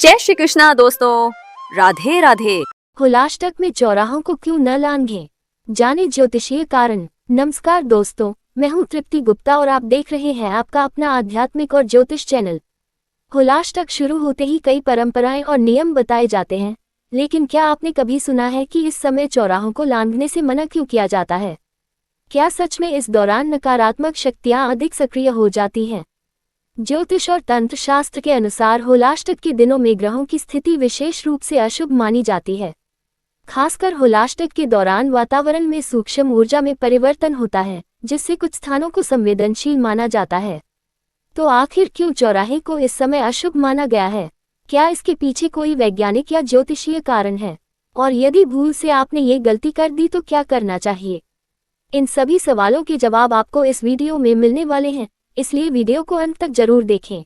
जय श्री कृष्णा दोस्तों, राधे राधे। हुलाष्टक में चौराहों को क्यों न लांघें, जाने ज्योतिषीय कारण। नमस्कार दोस्तों, मैं हूं तृप्ति गुप्ता और आप देख रहे हैं आपका अपना आध्यात्मिक और ज्योतिष चैनल। हुलाष्टक शुरू होते ही कई परंपराएं और नियम बताए जाते हैं, लेकिन क्या आपने कभी सुना है कि इस समय चौराहों को लांघने से मना क्यों किया जाता है? क्या सच में इस दौरान नकारात्मक शक्तियां अधिक सक्रिय हो जाती हैं? ज्योतिष और तंत्र शास्त्र के अनुसार हुलाष्टक के दिनों में ग्रहों की स्थिति विशेष रूप से अशुभ मानी जाती है। खासकर हुलाष्टक के दौरान वातावरण में सूक्ष्म ऊर्जा में परिवर्तन होता है, जिससे कुछ स्थानों को संवेदनशील माना जाता है। तो आखिर क्यों चौराहे को इस समय अशुभ माना गया है? क्या इसके पीछे कोई वैज्ञानिक या ज्योतिषीय कारण है? और यदि भूल से आपने ये गलती कर दी तो क्या करना चाहिए? इन सभी सवालों के जवाब आपको इस वीडियो में मिलने वाले हैं, इसलिए वीडियो को अंत तक जरूर देखें।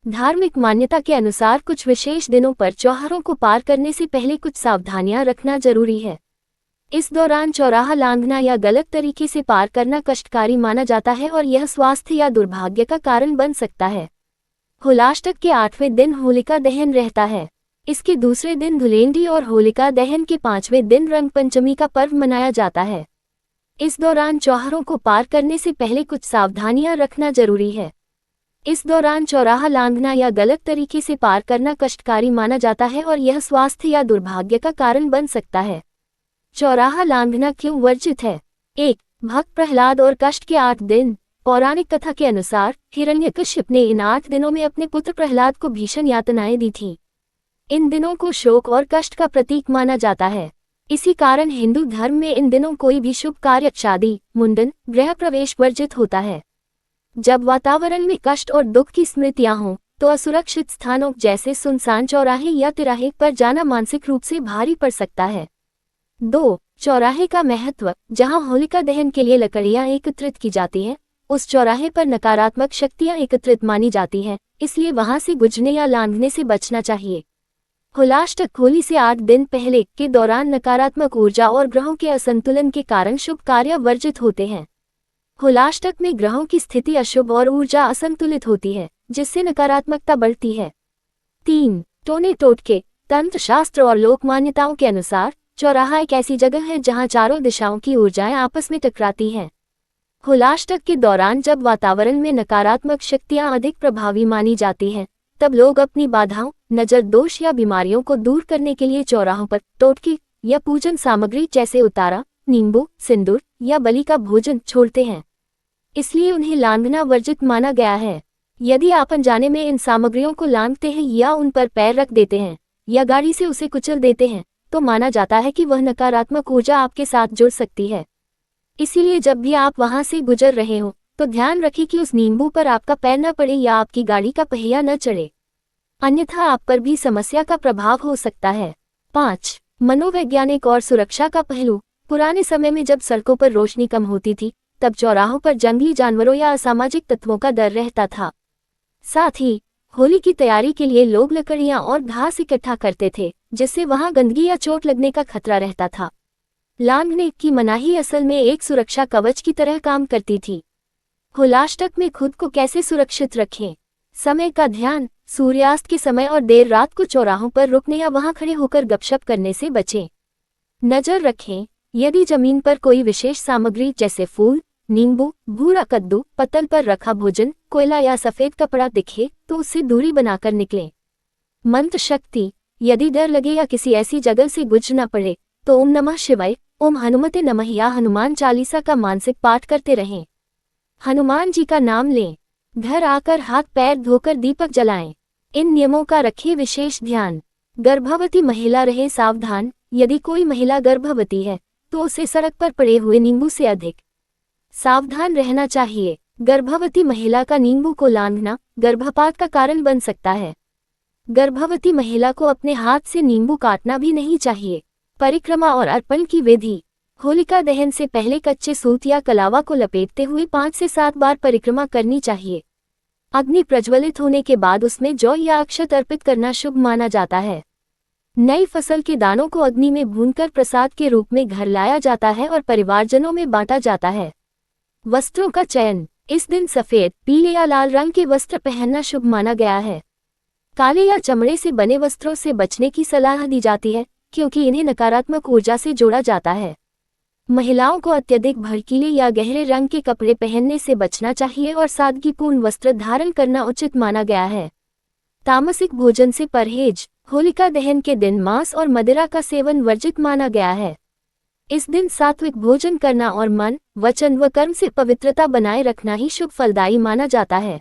धार्मिक मान्यता के अनुसार कुछ विशेष दिनों पर चौराहों को पार करने से पहले कुछ सावधानियां रखना जरूरी है। इस दौरान चौराहा लांघना या गलत तरीके से पार करना कष्टकारी माना जाता है और यह स्वास्थ्य या दुर्भाग्य का कारण बन सकता है। हुलाष्टक के 8वें दिन होलिका दहन रहता है। इसके दूसरे दिन धुलेंडी और होलिका दहन के 5वें दिन रंग पंचमी का पर्व मनाया जाता है। इस दौरान चौराहों को पार करने से पहले कुछ सावधानियां रखना जरूरी है। इस दौरान चौराहा लांघना या गलत तरीके से पार करना कष्टकारी माना जाता है और यह स्वास्थ्य या दुर्भाग्य का कारण बन सकता है। चौराहा लांघना क्यों वर्जित है? 1. भक्त प्रहलाद और कष्ट के 8 दिन। पौराणिक कथा के अनुसार हिरण्यकश्यप ने इन 8 दिनों में अपने पुत्र प्रहलाद को भीषण यातनाएं दी थीं। इन दिनों को शोक और कष्ट का प्रतीक माना जाता है। इसी कारण हिंदू धर्म में इन दिनों कोई भी शुभ कार्य, शादी, मुंडन, गृह प्रवेश वर्जित होता है। जब वातावरण में कष्ट और दुख की स्मृतियां हों, तो असुरक्षित स्थानों जैसे सुनसान चौराहे या तिराहे पर जाना मानसिक रूप से भारी पड़ सकता है। 2. चौराहे का महत्व। जहां होलिका दहन के लिए लकड़ियां एकत्रित की जाती हैं, उस चौराहे पर नकारात्मक शक्तियां एकत्रित मानी जाती हैं, इसलिए वहां से गुजरने या लांघने से बचना चाहिए। हुलाष्टक होली से 8 दिन पहले के दौरान नकारात्मक ऊर्जा और ग्रहों के असंतुलन के कारण शुभ कार्य वर्जित होते हैं। हुलाष्टक में ग्रहों की स्थिति अशुभ और ऊर्जा असंतुलित होती है, जिससे नकारात्मकता बढ़ती है। 3. टोने टोटके। तंत्र शास्त्र और लोक मान्यताओं के अनुसार चौराहा एक ऐसी जगह है जहां चारों दिशाओं की ऊर्जाएं आपस में टकराती हैं। हुलाष्टक के दौरान जब वातावरण में नकारात्मक शक्तियां अधिक प्रभावी मानी जाती हैं, तब लोग अपनी बाधाओं, नजर दोष या बीमारियों को दूर करने के लिए चौराहों पर टोटके या पूजन सामग्री जैसे उतारा, नींबू, सिंदूर या बलि का भोजन छोड़ते हैं। इसलिए उन्हें लांघना वर्जित माना गया है। यदि आप अनजाने में इन सामग्रियों को लांघते हैं या उन पर पैर रख देते हैं या गाड़ी से उसे कुचल देते हैं, तो माना जाता है कि वह नकारात्मक ऊर्जा आपके साथ जुड़ सकती है। इसीलिए जब भी आप वहां से गुजर रहे हो, तो ध्यान रखें कि उस नींबू पर आपका पैर न पड़े या आपकी गाड़ी का पहिया न चढ़े, अन्यथा आप पर भी समस्या का प्रभाव हो सकता है। 5. मनोवैज्ञानिक और सुरक्षा का पहलू। पुराने समय में जब सड़कों पर रोशनी कम होती थी, तब चौराहों पर जंगली जानवरों या असामाजिक तत्वों का डर रहता था। साथ ही होली की तैयारी के लिए लोग लकड़ियां और घास इकट्ठा करते थे, जिससे वहां गंदगी या चोट लगने का खतरा रहता था। लांघने की मनाही असल में एक सुरक्षा कवच की तरह काम करती थी। हुलाष्टक में खुद को कैसे सुरक्षित रखें? समय का ध्यान। सूर्यास्त के समय और देर रात को चौराहों पर रुकने या वहां खड़े होकर गपशप करने से बचें। नजर रखें, यदि जमीन पर कोई विशेष सामग्री जैसे फूल, नींबू, भूरा कद्दू, पत्तल पर रखा भोजन, कोयला या सफेद कपड़ा दिखे तो उससे दूरी बनाकर निकलें। मंत्र शक्ति। यदि डर लगे या किसी ऐसी जगह से गुजरना पड़े, तो ओम नमः शिवाय, ओम हनुमते नमः या हनुमान चालीसा का मानसिक पाठ करते रहें। हनुमान जी का नाम लें। घर आकर हाथ पैर धोकर दीपक जलाएं। इन नियमों का रखें विशेष ध्यान। गर्भवती महिला रहे सावधान। यदि कोई महिला गर्भवती है, तो उसे सड़क पर पड़े हुए नींबू से अधिक सावधान रहना चाहिए। गर्भवती महिला का नींबू को लांघना गर्भपात का कारण बन सकता है। गर्भवती महिला को अपने हाथ से नींबू काटना भी नहीं चाहिए। परिक्रमा और अर्पण की विधि। होलिका दहन से पहले कच्चे सूत या कलावा को लपेटते हुए 5 से 7 बार परिक्रमा करनी चाहिए। अग्नि प्रज्वलित होने के बाद उसमें जौ या अक्षत अर्पित करना शुभ माना जाता है। नई फसल के दानों को अग्नि में भूनकर प्रसाद के रूप में घर लाया जाता है और परिवारजनों में बांटा जाता है। वस्त्रों का चयन। इस दिन सफेद, पीले या लाल रंग के वस्त्र पहनना शुभ माना गया है। काले या चमड़े से बने वस्त्रों से बचने की सलाह दी जाती है, क्योंकि इन्हें नकारात्मक ऊर्जा से जोड़ा जाता है। महिलाओं को अत्यधिक भड़कीले या गहरे रंग के कपड़े पहनने से बचना चाहिए और सादगीपूर्ण वस्त्र धारण करना उचित माना गया है। तामसिक भोजन से परहेज। होलिका दहन के दिन मांस और मदिरा का सेवन वर्जित माना गया है। इस दिन सात्विक भोजन करना और मन, वचन व कर्म से पवित्रता बनाए रखना ही शुभ फलदायी माना जाता है।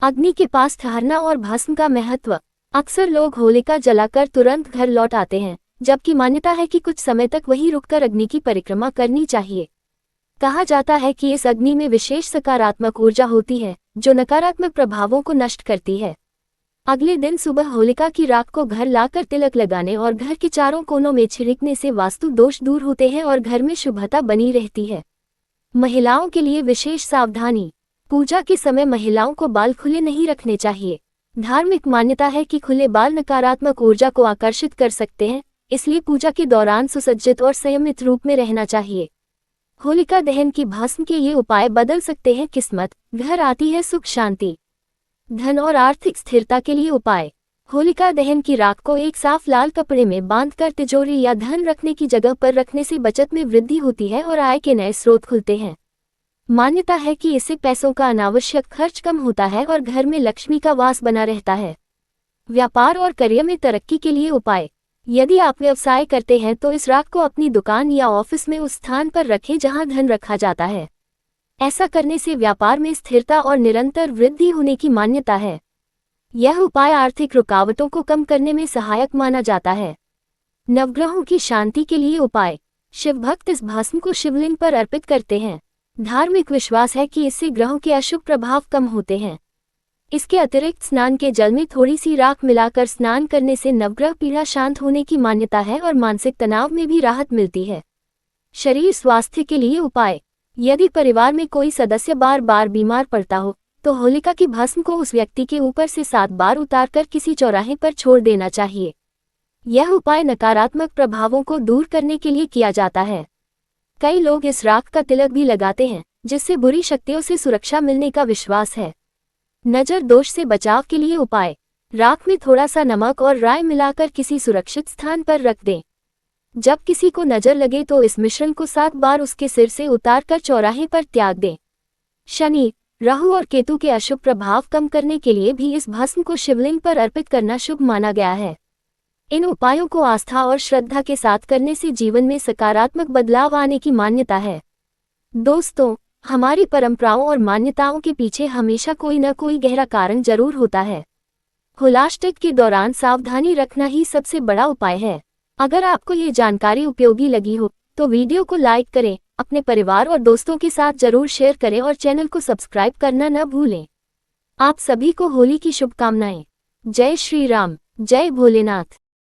अग्नि के पास ठहरना और भस्म का महत्व। अक्सर लोग होलिका जलाकर तुरंत घर लौट आते हैं, जबकि मान्यता है कि कुछ समय तक वहीं रुककर अग्नि की परिक्रमा करनी चाहिए। कहा जाता है कि इस अग्नि में विशेष सकारात्मक ऊर्जा होती है, जो नकारात्मक प्रभावों को नष्ट करती है। अगले दिन सुबह होलिका की राख को घर लाकर तिलक लगाने और घर के चारों कोनों में छिड़कने से वास्तु दोष दूर होते हैं और घर में शुभता बनी रहती है। महिलाओं के लिए विशेष सावधानी। पूजा के समय महिलाओं को बाल खुले नहीं रखने चाहिए। धार्मिक मान्यता है कि खुले बाल नकारात्मक ऊर्जा को आकर्षित कर सकते हैं, इसलिए पूजा के दौरान सुसज्जित और संयमित रूप में रहना चाहिए। होलिका दहन की भस्म के ये उपाय बदल सकते हैं किस्मत। घर आती है सुख शांति। धन और आर्थिक स्थिरता के लिए उपाय। होलिका दहन की राख को एक साफ लाल कपड़े में बांधकर तिजोरी या धन रखने की जगह पर रखने से बचत में वृद्धि होती है और आय के नए स्रोत खुलते हैं। मान्यता है कि इससे पैसों का अनावश्यक खर्च कम होता है और घर में लक्ष्मी का वास बना रहता है। व्यापार और करियर में तरक्की के लिए उपाय। यदि आप व्यवसाय करते हैं तो इस राख को अपनी दुकान या ऑफिस में उस स्थान पर रखें जहां धन रखा जाता है। ऐसा करने से व्यापार में स्थिरता और निरंतर वृद्धि होने की मान्यता है। यह उपाय आर्थिक रुकावटों को कम करने में सहायक माना जाता है। नवग्रहों की शांति के लिए उपाय। शिव भक्त इस भस्म को शिवलिंग पर अर्पित करते हैं। धार्मिक विश्वास है कि इससे ग्रहों के अशुभ प्रभाव कम होते हैं। इसके अतिरिक्त स्नान के जल में थोड़ी सी राख मिलाकर स्नान करने से नवग्रह पीड़ा शांत होने की मान्यता है और मानसिक तनाव में भी राहत मिलती है। शरीर स्वास्थ्य के लिए उपाय। यदि परिवार में कोई सदस्य बार बार बीमार पड़ता हो तो होलिका की भस्म को उस व्यक्ति के ऊपर से 7 बार उतारकर किसी चौराहे पर छोड़ देना चाहिए। यह उपाय नकारात्मक प्रभावों को दूर करने के लिए किया जाता है। कई लोग इस राख का तिलक भी लगाते हैं, जिससे बुरी शक्तियों से सुरक्षा मिलने का विश्वास है। नजर दोष से बचाव के लिए उपाय। राख में थोड़ा सा नमक और राई मिलाकर किसी सुरक्षित स्थान पर रख दें। जब किसी को नजर लगे तो इस मिश्रण को 7 बार उसके सिर से उतारकर चौराहे पर त्याग दें। शनि, राहु और केतु के अशुभ प्रभाव कम करने के लिए भी इस भस्म को शिवलिंग पर अर्पित करना शुभ माना गया है। इन उपायों को आस्था और श्रद्धा के साथ करने से जीवन में सकारात्मक बदलाव आने की मान्यता है। दोस्तों, हमारी परंपराओं और मान्यताओं के पीछे हमेशा कोई न कोई गहरा कारण जरूर होता है। होलाष्टक के दौरान सावधानी रखना ही सबसे बड़ा उपाय है। अगर आपको ये जानकारी उपयोगी लगी हो तो वीडियो को लाइक करें, अपने परिवार और दोस्तों के साथ जरूर शेयर करें और चैनल को सब्सक्राइब करना न भूलें। आप सभी को होली की शुभकामनाएं। जय श्री राम, जय भोलेनाथ।